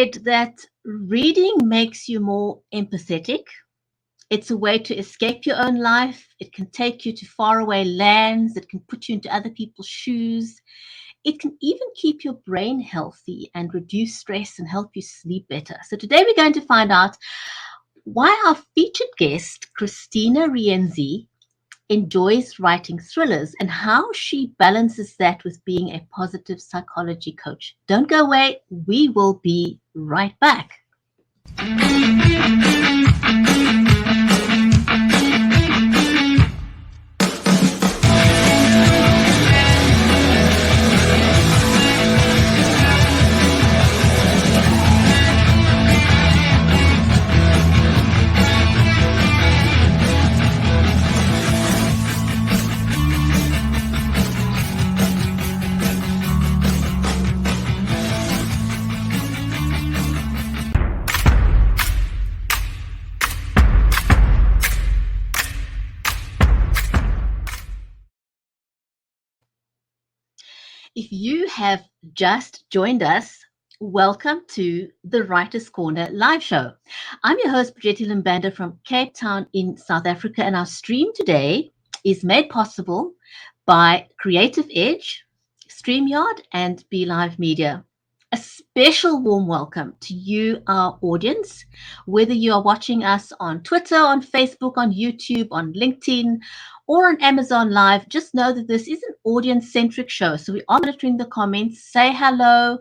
said that reading makes you more empathetic. It's a way to escape your own life. It can take you to faraway lands. It can put you into other people's shoes. It can even keep your brain healthy and reduce stress and help you sleep better. So today we're going to find out why our featured guest, Kristina Rienzi, enjoys writing thrillers and how she balances that with being a positive psychology coach. Don't go away. We will be right back. If you have just joined us, welcome to the Writer's Corner live show. I'm your host, Bridget Limbanda from Cape Town in South Africa, and our stream today is made possible by Creative Edge, StreamYard, and Be Live Media. A special warm welcome to you, our audience, whether you are watching us on Twitter, on Facebook, on YouTube, on LinkedIn, or on Amazon Live. Just know that this is an audience-centric show. So we are monitoring the comments. Say hello.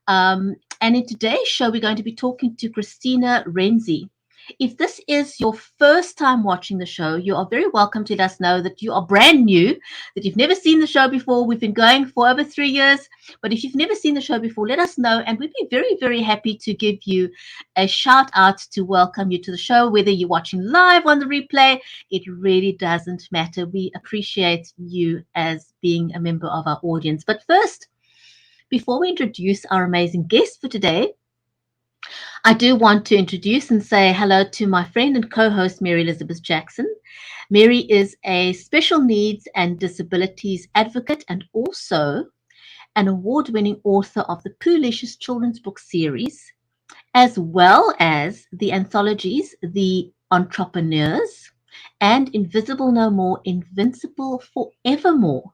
And in today's show, we're going to be talking to Kristina Rienzi. If this is your first time watching the show, you are very welcome to let us know that you are brand new, that you've never seen the show before. We've been going for over 3 years. But if you've never seen the show before, let us know. And we'd be very, very happy to give you a shout out to welcome you to the show, whether you're watching live on the replay. It really doesn't matter. We appreciate you as being a member of our audience. But first, before we introduce our amazing guest for today, I do want to introduce and say hello to my friend and co-host, Mary Elizabeth Jackson. Mary is a special needs and disabilities advocate and also an award-winning author of the Poolicious children's book series, as well as the anthologies, The Entrepreneurs and Invisible No More, Invincible Forevermore.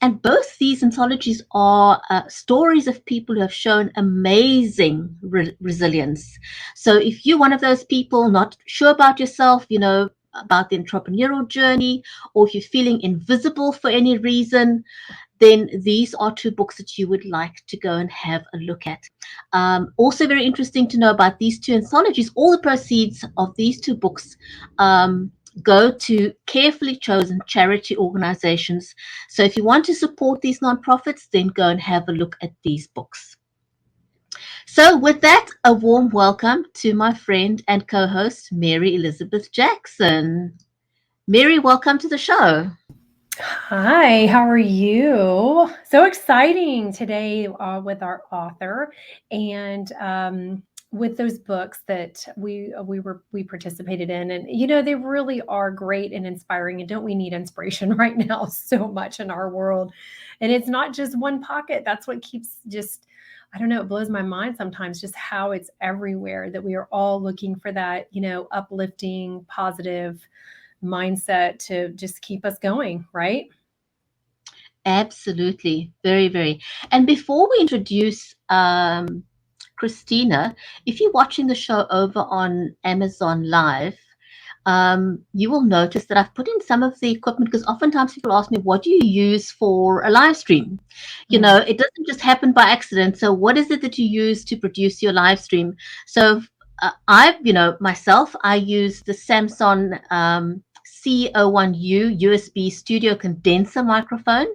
And both these anthologies are stories of people who have shown amazing resilience. So if you're one of those people not sure about yourself, about the entrepreneurial journey, or if you're feeling invisible for any reason, then these are two books that you would like to go and have a look at. Also very interesting to know about these two anthologies. All the proceeds of these two books go to carefully chosen charity organizations. So if you want to support these nonprofits, then go and have a look at these books. So with that, a warm welcome to my friend and co-host, Mary Elizabeth Jackson. Mary, welcome to the show. Hi, how are you? So exciting today with our author and with those books that we participated in, and they really are great and inspiring. And don't we need inspiration right now so much in our world? And it's not just one pocket. That's what keeps I don't know, it blows my mind sometimes just how it's everywhere, that we are all looking for that, uplifting, positive mindset to just keep us going, right? Absolutely. Very, very. And before we introduce Kristina, if you're watching the show over on Amazon Live, you will notice that I've put in some of the equipment, because oftentimes people ask me, what do you use for a live stream? It doesn't just happen by accident. So what is it that you use to produce your live stream? So I use the Samsung C01U USB studio condenser microphone.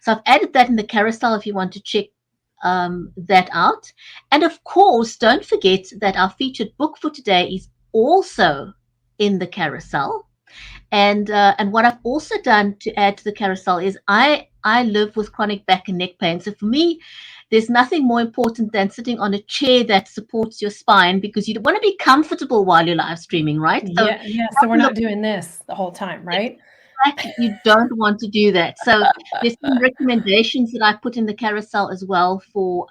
So I've added that in the carousel if you want to check that out. And of course, don't forget that our featured book for today is also in the carousel. And what I've also done to add to the carousel is I live with chronic back and neck pain. So for me, there's nothing more important than sitting on a chair that supports your spine, because you want to be comfortable while you're live streaming, right? So we're not doing this the whole time, right? fact, you don't want to do that. So there's some recommendations that I put in the carousel as well for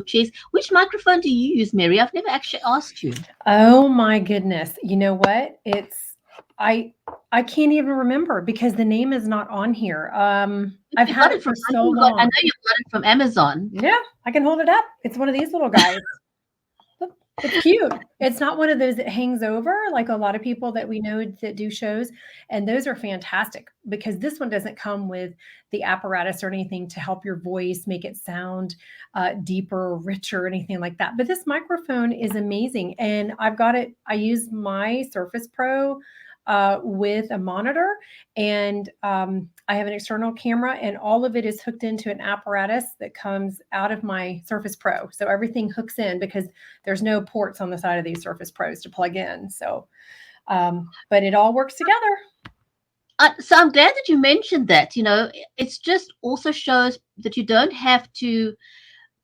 chairs. Which microphone do you use, Mary? I've never actually asked you. Oh my goodness. You know what? I I can't even remember because the name is not on here. I've You had got it it from, for so I long. know you got it from Amazon. Yeah, I can hold it up. It's one of these little guys. Look, it's cute. It's not one of those that hangs over like a lot of people that we know that do shows. And those are fantastic because this one doesn't come with the apparatus or anything to help your voice make it sound deeper, richer, or anything like that. But this microphone is amazing. And I've got it, I use my Surface Pro with a monitor, and I have an external camera, and all of it is hooked into an apparatus that comes out of my Surface Pro. So everything hooks in because there's no ports on the side of these Surface Pros to plug in. So, but it all works together. So I'm glad that you mentioned that. It's just also shows that you don't have to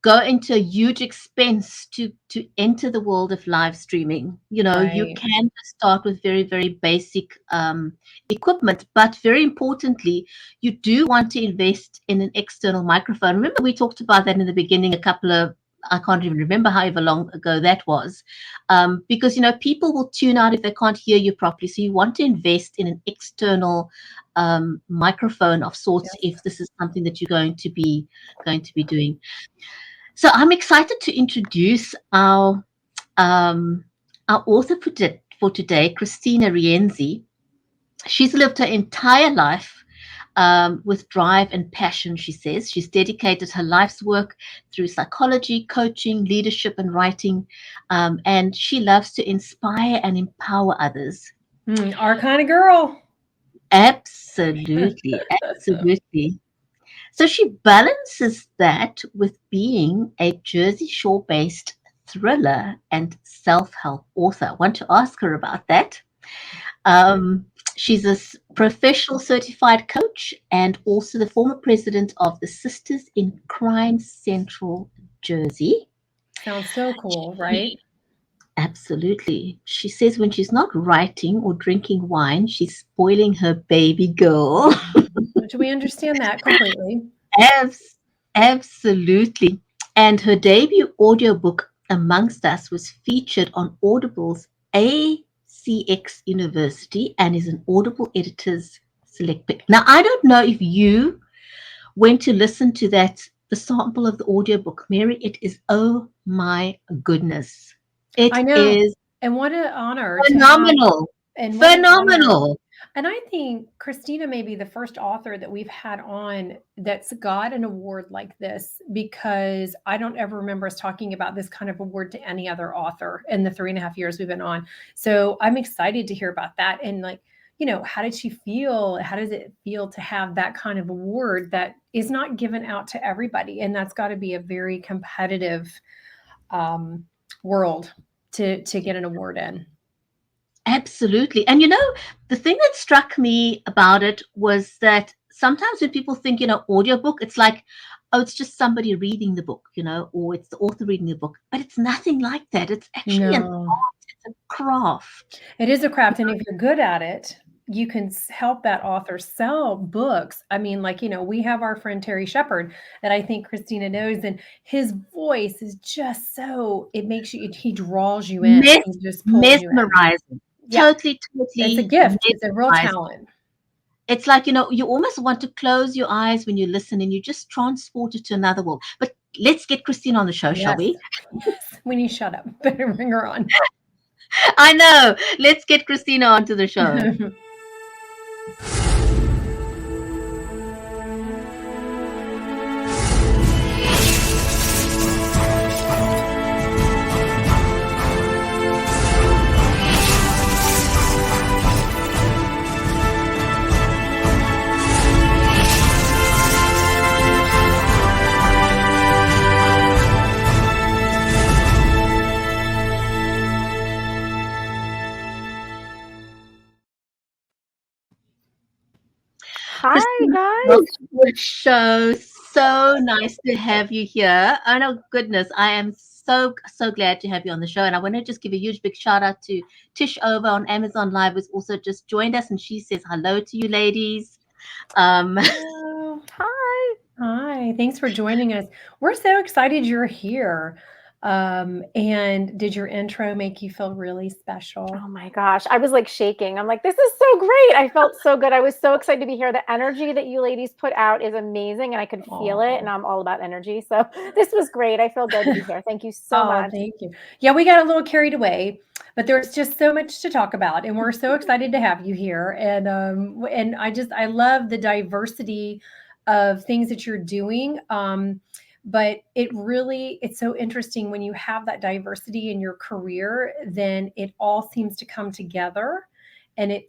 go into a huge expense to enter the world of live streaming. You Right. can start with very, very basic equipment, but very importantly, you do want to invest in an external microphone. Remember, we talked about that in the beginning, I can't even remember however long ago that was, because people will tune out if they can't hear you properly. So you want to invest in an external microphone of sorts Yes. if this is something that you're going to be doing. So I'm excited to introduce our author for today, Kristina Rienzi. She's lived her entire life with drive and passion, she says. She's dedicated her life's work through psychology, coaching, leadership, and writing. And she loves to inspire and empower others. Our kind of girl. Absolutely, absolutely. So she balances that with being a Jersey Shore based thriller and self help author. I want to ask her about that. Um, she's a professional certified coach and also the former president of the Sisters in Crime Central Jersey. Sounds so cool, right? Absolutely. She says when she's not writing or drinking wine, she's spoiling her baby girl. Do we understand that completely? Abs- Absolutely. And her debut audiobook, Amongst Us, was featured on Audible's ACX University and is an Audible Editors Select pick. Now, I don't know if you went to listen to the sample of the audiobook, Mary. It is, oh my goodness. It I know. is And what an honor to have, phenomenal. and what an honor. Phenomenal. And I think Kristina may be the first author that we've had on that's got an award like this, because I don't ever remember us talking about this kind of award to any other author in the 3.5 years we've been on. So I'm excited to hear about that. And how did she feel? How does it feel to have that kind of award that is not given out to everybody? And that's got to be a very competitive world to get an award in. Absolutely. And the thing that struck me about it was that sometimes when people think, audiobook, it's like, oh, it's just somebody reading the book, or it's the author reading the book. But it's nothing like that. It's actually an No. art, it's a craft. It is a craft, and if you're good at it, you can help that author sell books. I mean, we have our friend Terry Shepard that I think Kristina knows, and his voice is just so, it makes you, he draws you in. He just pulls you in. Mesmerizing. Yeah. Totally It's a gift. It's a real talent. It's like, you almost want to close your eyes when you listen and you just transport it to another world. But let's get Kristina on the show, shall we? Yes. We need to shut up. Better bring her on. I know. Let's get Kristina onto the show. Hi, Kristina, guys. welcome to the show. So nice to have you here. Oh no, goodness, I am so glad to have you on the show. And I want to just give a huge big shout out to Tish over on Amazon Live, who's also just joined us, and she says hello to you, ladies. Um, Hello. Hi. Hi. Thanks for joining us. We're so excited you're here. And did your intro make you feel really special? Oh my gosh. I was like shaking. I'm like, this is so great. I felt so good. I was so excited to be here. The energy that you ladies put out is amazing and I could feel it. And I'm all about energy. So this was great. I feel good to be here. Thank you so Oh, much. thank you. Yeah, we got a little carried away, but there's just so much to talk about, and we're so excited to have you here. And I love the diversity of things that you're doing. But it's so interesting when you have that diversity in your career, then it all seems to come together, and it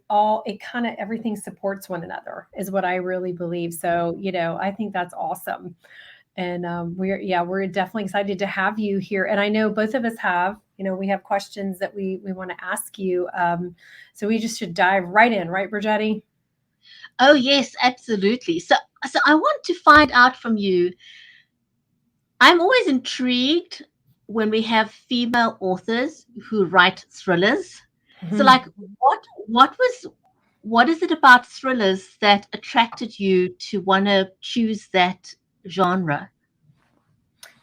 kind of everything supports one another is what I really believe. So, I think that's awesome. And we're definitely excited to have you here. And I know both of us we have questions that we want to ask you. So we just should dive right in, right, Brigetti? oh yes, absolutely. So I want to find out from you. I'm always intrigued when we have female authors who write thrillers. So, like, what is it about thrillers that attracted you to want to choose that genre?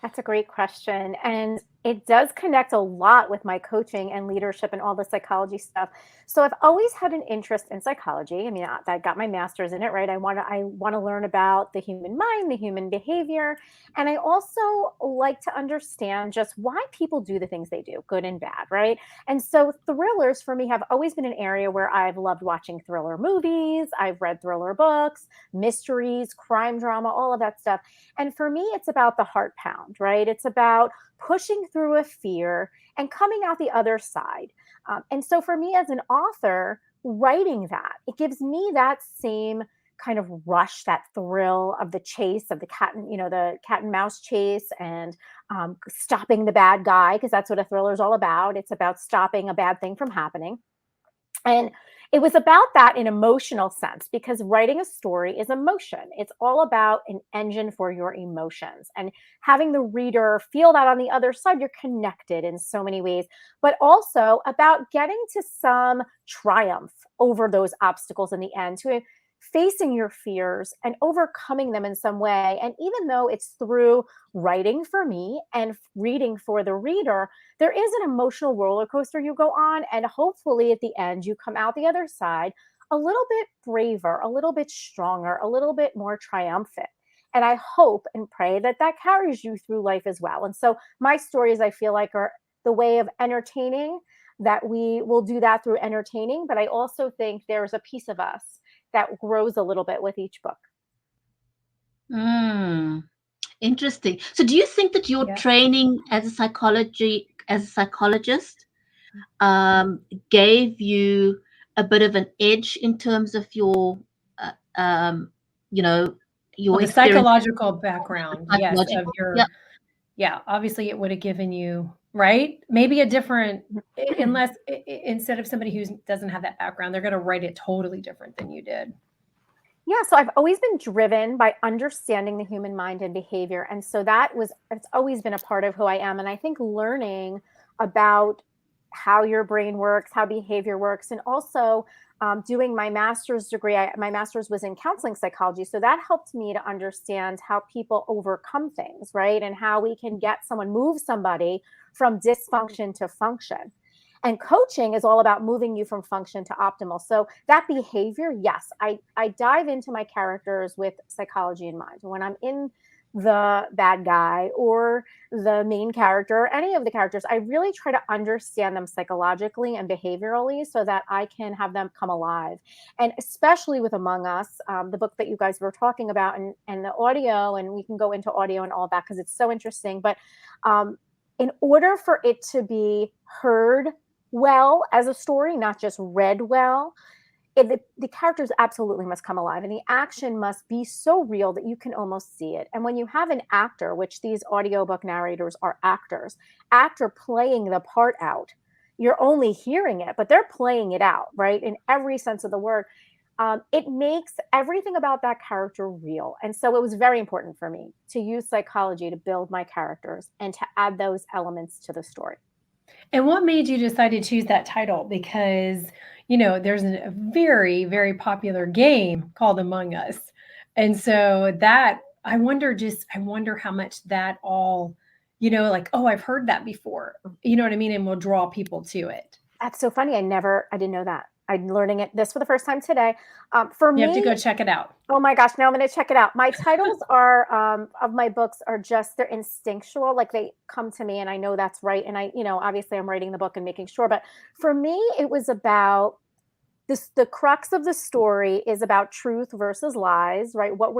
That's a great question. And it does connect a lot with my coaching and leadership and all the psychology stuff. So I've always had an interest in psychology. I mean, I got my master's in it, right? I want to learn about the human mind, the human behavior, and I also like to understand just why people do the things they do, good and bad, right? And so thrillers for me have always been an area where I've loved watching thriller movies, I've read thriller books, mysteries, crime drama, all of that stuff. And for me, it's about the heart pound, right? It's about pushing through a fear and coming out the other side. And so for me as an author, writing that, it gives me that same kind of rush, that thrill of the chase of the cat and mouse chase and stopping the bad guy, because that's what a thriller is all about. It's about stopping a bad thing from happening. And it was about that in emotional sense because writing a story is emotion. It's all about an engine for your emotions and having the reader feel that on the other side, you're connected in so many ways, but also about getting to some triumph over those obstacles in the end, to facing your fears and overcoming them in some way. And even though it's through writing for me and reading for the reader, there is an emotional roller coaster you go on. And hopefully at the end, you come out the other side a little bit braver, a little bit stronger, a little bit more triumphant. And I hope and pray that that carries you through life as well. And so my stories, I feel like, are the way of entertaining, that we will do that through entertaining. But I also think there's a piece of us that grows a little bit with each book. Hmm. Interesting. So, do you think that your Yeah. training as a psychologist, um, gave you a bit of an edge in terms of your, uh, um, you know, Well, your the experience psychological background, yes, of psychological? Yeah. your, yeah, obviously it would have given you, right? Maybe a different, unless instead of somebody who doesn't have that background, they're going to write it totally different than you did. Yeah, so I've always been driven by understanding the human mind and behavior. And so it's always been a part of who I am. And I think learning about how your brain works, how behavior works, and also doing my master's degree, my master's was in counseling psychology. So that helped me to understand how people overcome things, right? And how we can move somebody from dysfunction to function. And coaching is all about moving you from function to optimal. So that behavior, yes, I dive into my characters with psychology in mind. When I'm in the bad guy or the main character, or any of the characters, I really try to understand them psychologically and behaviorally so that I can have them come alive. And especially with Among Us, the book that you guys were talking about, and the audio, and we can go into audio and all that because it's so interesting. But in order for it to be heard well as a story, not just read well, the characters absolutely must come alive and the action must be so real that you can almost see it. And when you have an actor, which these audiobook narrators are actor playing the part out, you're only hearing it, but they're playing it out, right? In every sense of the word. it makes everything about that character real. And so it was very important for me to use psychology to build my characters and to add those elements to the story. And what made you decide to choose that title? Because, there's a very, very popular game called Among Us. And so that, I wonder how much that all, like, oh, I've heard that before, you know what I mean? And will draw people to it. That's so funny. I didn't know that. I'm learning this for the first time today. For me, you have to go check it out. Oh my gosh, now I'm going to check it out. My titles of my books are they're instinctual. Like they come to me and I know that's right. And obviously I'm writing the book and making sure. But for me, it was about the crux of the story is about truth versus lies, right? What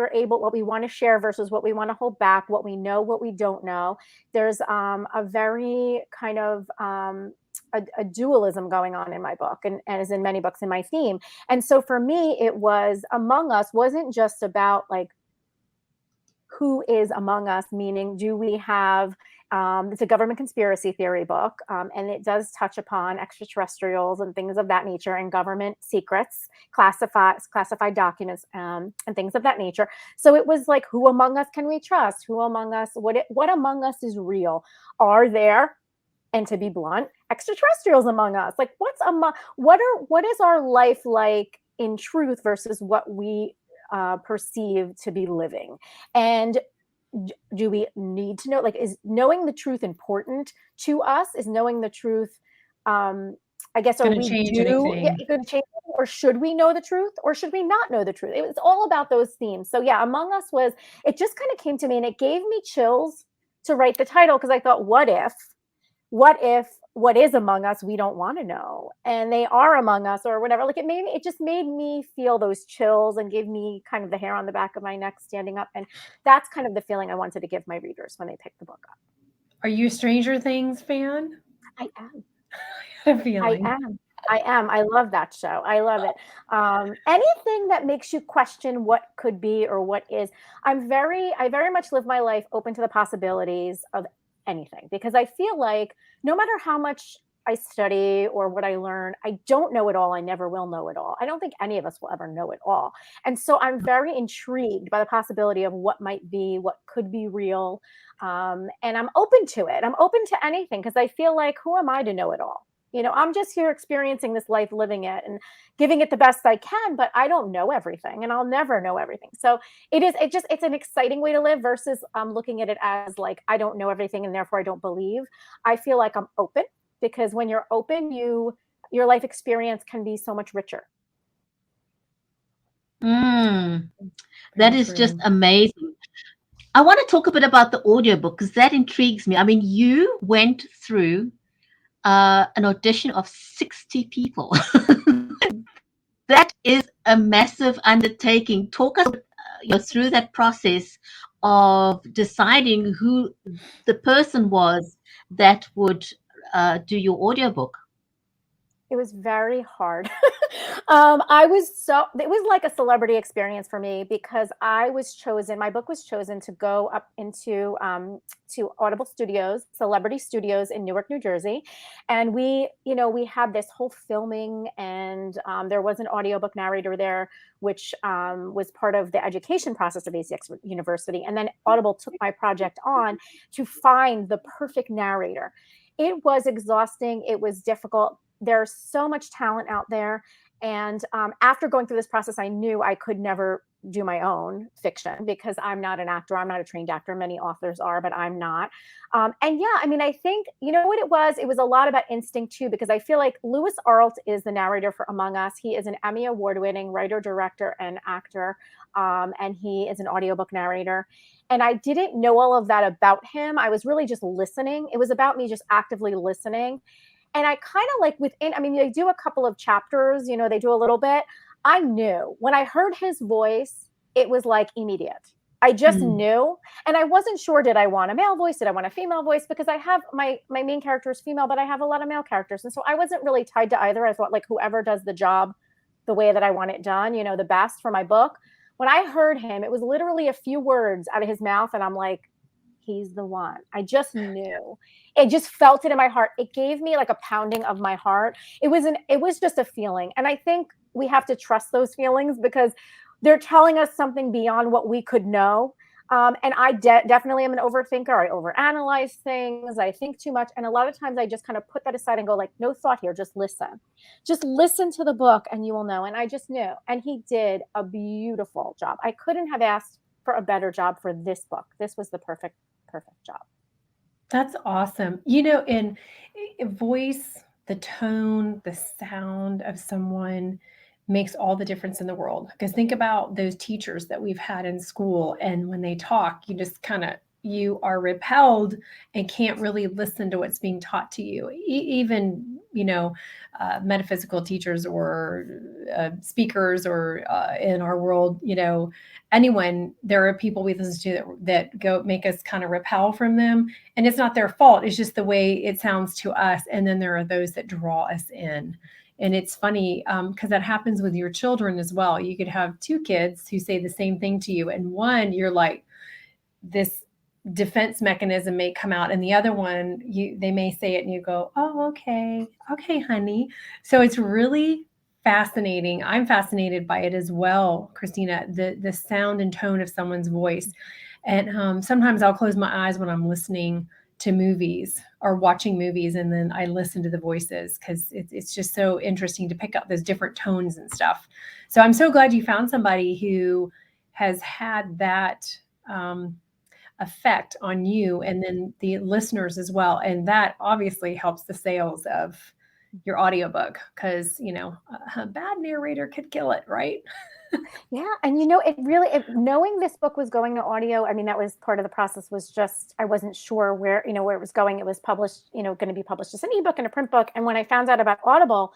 we want to share versus what we want to hold back, what we know, what we don't know. There's a very kind of a dualism going on in my book and as in many books in my theme. And so for me, it was Among Us wasn't just about like who is among us, meaning do we have it's a government conspiracy theory book, and it does touch upon extraterrestrials and things of that nature and government secrets, classified documents, and things of that nature. So it was like, who among us can we trust? Who among us, what among us is real? Are there, and to be blunt, extraterrestrials among us? Like what is our life like in truth versus what we perceive to be living? And do we need to know, like, is knowing the truth important to us? Is knowing the truth, I guess, are we going to change, or should we know the truth, or should we not know the truth? It was all about those themes. So yeah, Among Us it just kind of came to me, and it gave me chills to write the title, because I thought, what if what is among us we don't want to know, and they are among us, or whatever. Like it just made me feel those chills and gave me kind of the hair on the back of my neck standing up. And that's kind of the feeling I wanted to give my readers when they pick the book up. Are you a Stranger Things fan? I am. I have a feeling. I am. I love that show. I love it. Anything that makes you question what could be or what is. I very much live my life open to the possibilities of anything, because I feel like no matter how much I study or what I learn, I don't know it all. I never will know it all. I don't think any of us will ever know it all. And so I'm very intrigued by the possibility of what might be, what could be real. And I'm open to it. I'm open to anything, because I feel like, who am I to know it all? I'm just here experiencing this life, living it and giving it the best I can, but I don't know everything, and I'll never know everything. So it's an exciting way to live versus looking at it as like, I don't know everything and therefore I don't believe. I feel like I'm open, because when you're open, your life experience can be so much richer. That is just amazing. I want to talk a bit about the audiobook, because that intrigues me. I mean, you went through an audition of 60 people. That is a massive undertaking. Talk us through that process of deciding who the person was that would do your audiobook. It was very hard. It was like a celebrity experience for me, because my book was chosen to go up into to Audible Studios, Celebrity Studios in Newark, New Jersey. And we had this whole filming, and there was an audiobook narrator there, which was part of the education process of ASIN University. And then Audible took my project on to find the perfect narrator. It was exhausting. It was difficult. There's so much talent out there. And after going through this process, I knew I could never do my own fiction, because I'm not an actor. I'm not a trained actor. Many authors are, but I'm not. And yeah, I mean, I think, what it was? It was a lot about instinct too, because I feel like Lewis Arlt is the narrator for Among Us. He is an Emmy Award-winning writer, director, and actor. And he is an audiobook narrator. And I didn't know all of that about him. I was really just listening. It was about me just actively listening. And I kind of like they do a couple of chapters, they do a little bit. I knew when I heard his voice, it was like immediate. I just knew. And I wasn't sure, did I want a male voice? Did I want a female voice? Because I have my main character is female, but I have a lot of male characters. And so I wasn't really tied to either. I thought, like, whoever does the job the way that I want it done, the best for my book. When I heard him, it was literally a few words out of his mouth. And I'm like, he's the one. I just knew. I just felt it in my heart. It gave me like a pounding of my heart. It was just a feeling. And I think we have to trust those feelings because they're telling us something beyond what we could know. And I definitely am an overthinker. I overanalyze things. I think too much. And a lot of times I just kind of put that aside and go like, no thought here, just listen. Just listen to the book and you will know. And I just knew. And he did a beautiful job. I couldn't have asked for a better job for this book. This was the perfect job. That's awesome. You know, in voice, the tone, the sound of someone makes all the difference in the world. Because think about those teachers that we've had in school, and when they talk, you just kind of you are repelled and can't really listen to what's being taught to you. Even metaphysical teachers or speakers, or in our world, anyone. There are people we listen to that go make us kind of repel from them, and it's not their fault. It's just the way it sounds to us. And then there are those that draw us in. And it's funny because that happens with your children as well. You could have two kids who say the same thing to you, and one, you're like, this defense mechanism may come out, and the other one, they may say it and you go, oh, okay, honey. So it's really fascinating. I'm fascinated by it as well, Kristina, the sound and tone of someone's voice. And sometimes I'll close my eyes when I'm listening to movies or watching movies, and then I listen to the voices because it's just so interesting to pick up those different tones and stuff. So I'm so glad you found somebody who has had that effect on you and then the listeners as well. And that obviously helps the sales of your audiobook because, a bad narrator could kill it, right? Yeah. And knowing this book was going to audio, I mean, that was part of the process. Was just, I wasn't sure where it was going. It was published, going to be published as an ebook and a print book. And when I found out about Audible,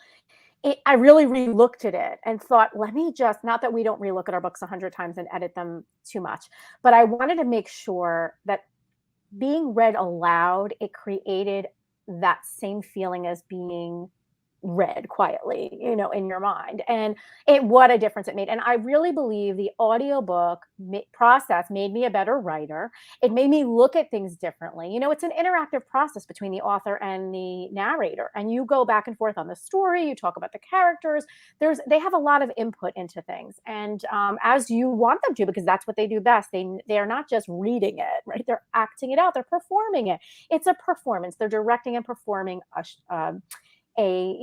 I really re-looked at it and thought, let me just, not that we don't re-look at our books 100 times and edit them too much, but I wanted to make sure that being read aloud, it created that same feeling as being read quietly, in your mind. And what a difference it made. And I really believe the audiobook process made me a better writer. It made me look at things differently. It's an interactive process between the author and the narrator. And you go back and forth on the story. You talk about the characters. They have a lot of input into things. And as you want them to, because that's what they do best. They are not just reading it, right? They're acting it out. They're performing it. It's a performance. They're directing and performing a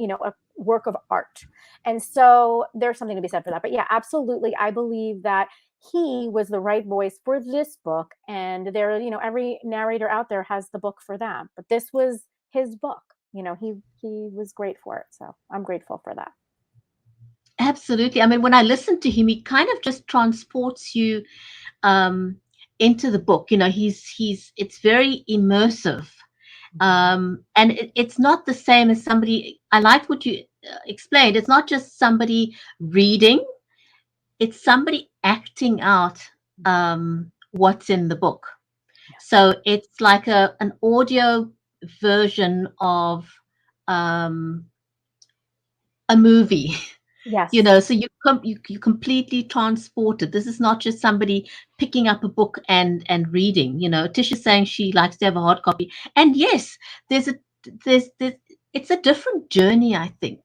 work of art. And so there's something to be said for that. But yeah, absolutely. I believe that he was the right voice for this book. And every narrator out there has the book for them. But this was his book. He was great for it. So I'm grateful for that. Absolutely. I mean, when I listen to him, he kind of just transports you into the book. It's very immersive. And it's not the same as somebody. I liked what you explained. It's not just somebody reading, it's somebody acting out what's in the book. Yeah. So it's like an audio version of a movie. Yes. So you completely transported. This is not just somebody picking up a book and reading. Tisha's saying she likes to have a hard copy, and yes, there's it's a different journey, I think.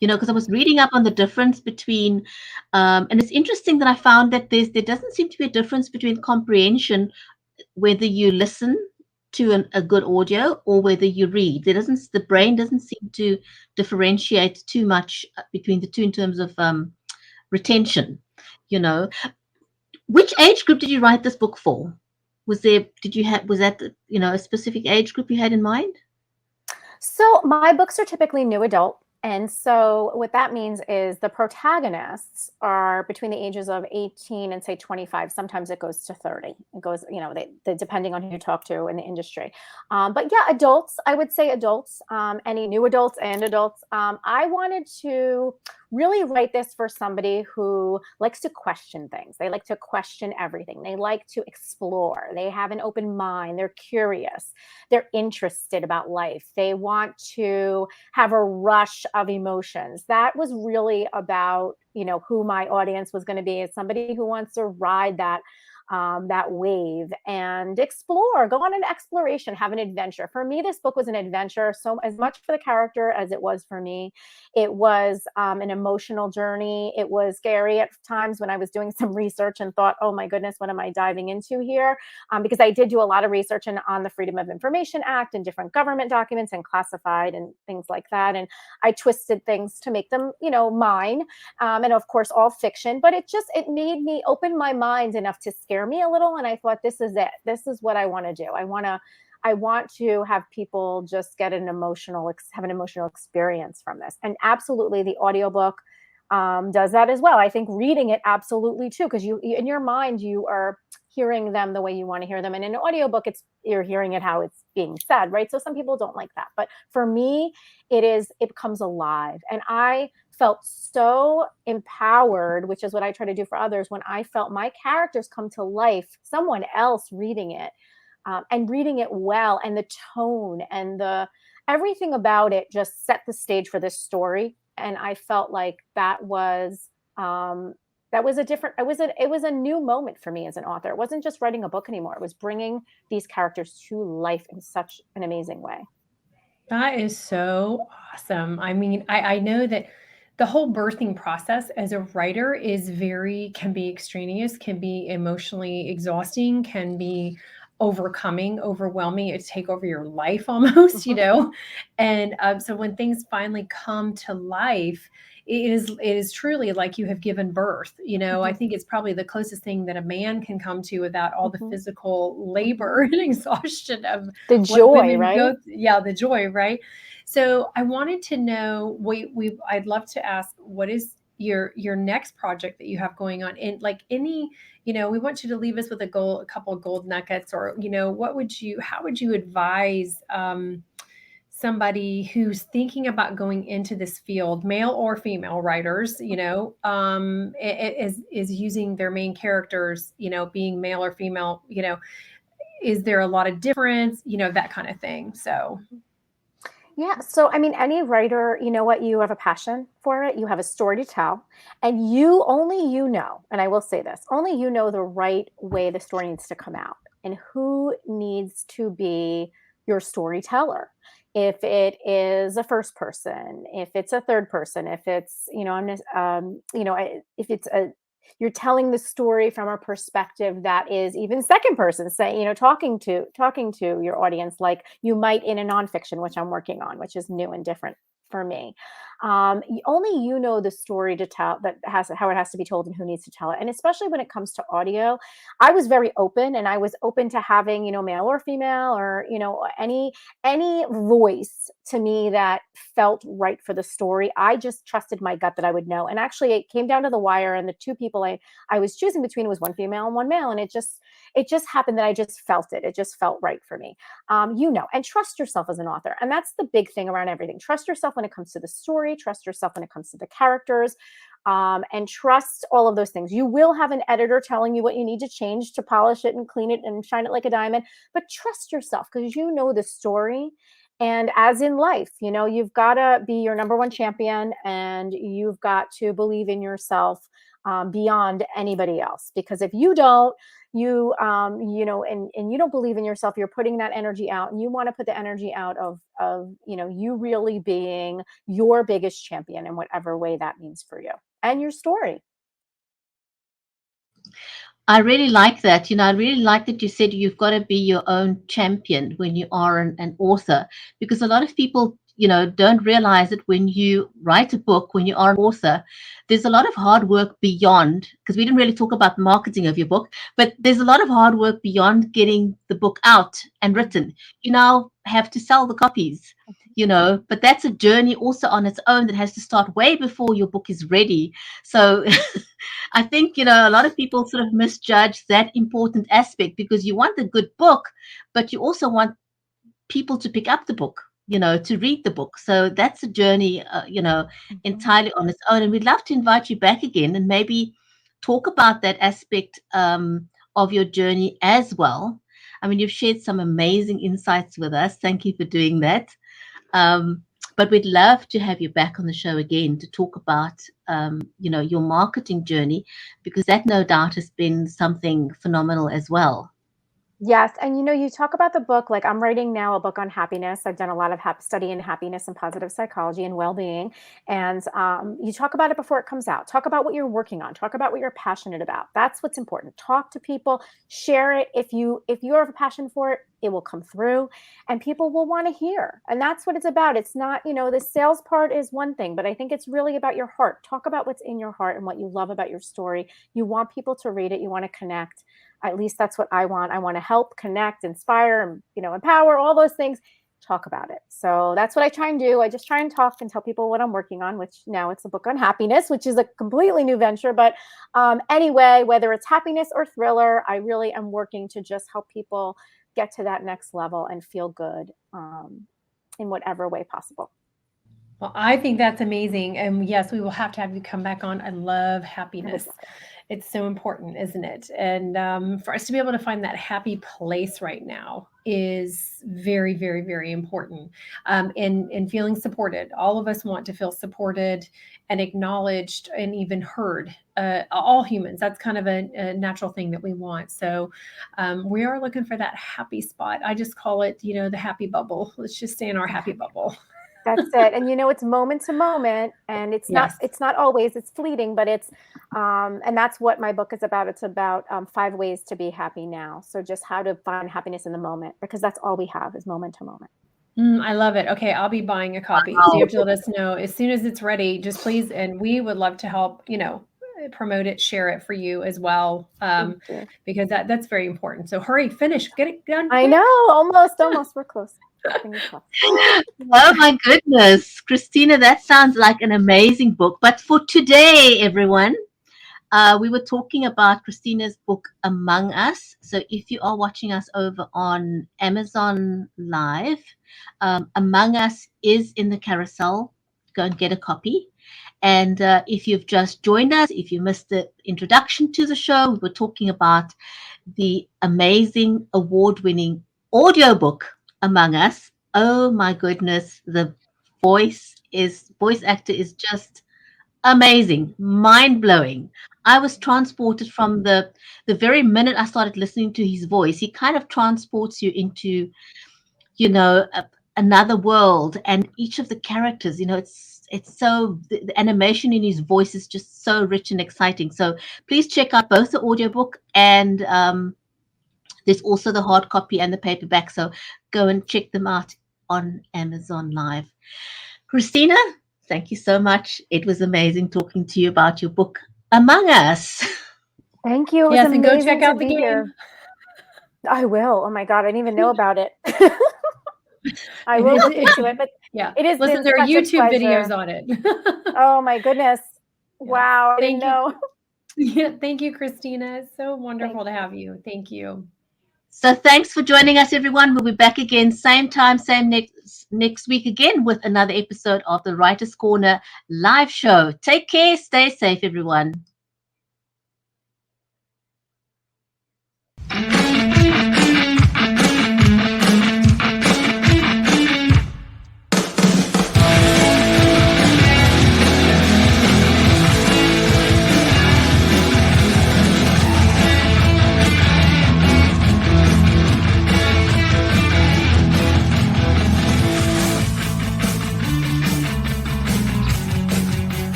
Because I was reading up on the difference between, and it's interesting that I found that there doesn't seem to be a difference between comprehension, whether you listen to a good audio or whether you read. The brain doesn't seem to differentiate too much between the two in terms of retention. Which age group did you write this book for? Was that a specific age group you had in mind? So my books are typically new adult. And so what that means is the protagonists are between the ages of 18 and say 25. Sometimes it goes to 30. It goes, depending on who you talk to in the industry. But yeah, adults, I would say adults, any new adults and adults. I wanted to really write this for somebody who likes to question things. They like to question everything. They like to explore. They have an open mind. They're curious. They're interested about life. They want to have a rush of emotions. That was really about, who my audience was going to be, is somebody who wants to ride that that wave and explore, go on an exploration, have an adventure. For me, this book was an adventure, so as much for the character as it was for me. It was an emotional journey. It was scary at times when I was doing some research and thought, oh my goodness, what am I diving into here? Because I did do a lot of research on the Freedom of Information Act and different government documents and classified and things like that. And I twisted things to make them, mine. And of course, all fiction, but it made me open my mind enough to scare me a little. And I thought, this is it. This is what I want to do. I want to have people just get have an emotional experience from this. And absolutely the audiobook does that as well. I think reading it absolutely too, because you in your mind, you are hearing them the way you want to hear them. And in an audiobook, you're hearing it how it's being said, right? So some people don't like that. But for me, it becomes alive. And I felt so empowered, which is what I try to do for others, when I felt my characters come to life, someone else reading it, and reading it well, and the tone and everything about it just set the stage for this story. And I felt like it was a new moment for me as an author. It wasn't just writing a book anymore. It was bringing these characters to life in such an amazing way. That is so awesome. I mean, I know that the whole birthing process as a writer can be extraneous, can be emotionally exhausting, can be overwhelming. It take over your life almost, And so when things finally come to life, it is truly like you have given birth. I think it's probably the closest thing that a man can come to without all the physical labor and exhaustion of the joy, right? The joy, right? So I wanted to know, I'd love to ask, what is your next project that you have going on? And like any, we want you to leave us with a couple of gold nuggets, or, how would you advise somebody who's thinking about going into this field, male or female writers, is using their main characters, being male or female, is there a lot of difference, that kind of thing. So. Yeah. So, I mean, any writer, you know what, you have a passion for it. You have a story to tell, and and I will say this, only you know the right way the story needs to come out and who needs to be your storyteller. If it is a first person, if it's a third person, if it's, if it's you're telling the story from a perspective that is even second person, say, talking to your audience, like you might in a nonfiction, which I'm working on, which is new and different for me. Only you know the story to tell, how it has to be told and who needs to tell it. And especially when it comes to audio, I was very open, and I was open to having, male or female, or, any voice to me that felt right for the story. I just trusted my gut that I would know. And actually it came down to the wire, and the two people I was choosing between was one female and one male. And it just happened that I just felt it. It just felt right for me. And trust yourself as an author. And that's the big thing around everything. Trust yourself when it comes to the story, trust yourself when it comes to the characters, and trust all of those things. You will have an editor telling you what you need to change to polish it and clean it and shine it like a diamond, but trust yourself because you know the story. And as in life, you've got to be your number one champion, and you've got to believe in yourself beyond anybody else. Because if you don't, and you don't believe in yourself, you're putting that energy out, and you want to put the energy out of you really being your biggest champion in whatever way that means for you and your story. I really like that. I really like that you said you've got to be your own champion when you are an author, because a lot of people, don't realize that when you write a book, when you are an author, there's a lot of hard work beyond, because we didn't really talk about the marketing of your book, but there's a lot of hard work beyond getting the book out and written. You now have to sell the copies. But that's a journey also on its own that has to start way before your book is ready. So I think, a lot of people sort of misjudge that important aspect, because you want a good book, but you also want people to pick up the book, to read the book. So that's a journey, entirely on its own. And we'd love to invite you back again and maybe talk about that aspect of your journey as well. I mean, you've shared some amazing insights with us. Thank you for doing that. But we'd love to have you back on the show again to talk about, your marketing journey, because that no doubt has been something phenomenal as well. Yes. And you talk about the book, like I'm writing now a book on happiness. I've done a lot of study in happiness and positive psychology and well-being. And you talk about it before it comes out. Talk about what you're working on. Talk about what you're passionate about. That's what's important. Talk to people, share it. If you have a passion for it, it will come through and people will want to hear. And that's what it's about. It's not, the sales part is one thing, but I think it's really about your heart. Talk about what's in your heart and what you love about your story. You want people to read it. You want to connect. At least that's what I want. I want to help, connect, inspire, and empower, all those things. Talk about it. So that's what I try and do. I just try and talk and tell people what I'm working on, which now it's a book on happiness, which is a completely new venture. But anyway, whether it's happiness or thriller, I really am working to just help people get to that next level and feel good in whatever way possible. Well, I think that's amazing. And yes, we will have to have you come back on. I love happiness. It's so important, isn't it? And for us to be able to find that happy place right now is very, very, very important. And feeling supported. All of us want to feel supported and acknowledged and even heard. All humans, that's kind of a natural thing that we want. So we are looking for that happy spot. I just call it, the happy bubble. Let's just stay in our happy bubble. That's it. And it's moment to moment, and it's not always, it's fleeting, but it's and that's what my book is about. It's about 5 ways to be happy now. So just how to find happiness in the moment, because that's all we have is moment to moment. I love it. Okay, I'll be buying a copy. So you have to let us know as soon as it's ready, just please. And we would love to help, promote it, share it for you as well, because that's very important. So hurry, finish, get it done. I know, almost, we're close. Oh my goodness, Kristina, that sounds like an amazing book. But for today, everyone, we were talking about Kristina's book, Among Us. So if you are watching us over on Amazon Live, Among Us is in the carousel. Go and get a copy. And if you've just joined us, if you missed the introduction to the show, we were talking about the amazing award-winning audiobook, Among Us. Oh my goodness, the voice actor is just amazing, mind-blowing. I was transported from the very minute I started listening to his voice. He kind of transports you into, another world, and each of the characters, it's so, the animation in his voice is just so rich and exciting. So please check out both the audiobook and there's also the hard copy and the paperback. So go and check them out on Amazon Live. Kristina, thank you so much. It was amazing talking to you about your book, Among Us. Thank you. Yes, and go check out the game. Here. I will. Oh my God, I didn't even know about it. I will look into it, but it is. Listen, there are YouTube videos on it. Oh my goodness! Wow, I didn't know. Yeah, thank you, Kristina. It's so wonderful to have you. Thank you. So thanks for joining us, everyone. We'll be back again, same time, same next week again with another episode of the Writer's Corner live show. Take care. Stay safe, everyone.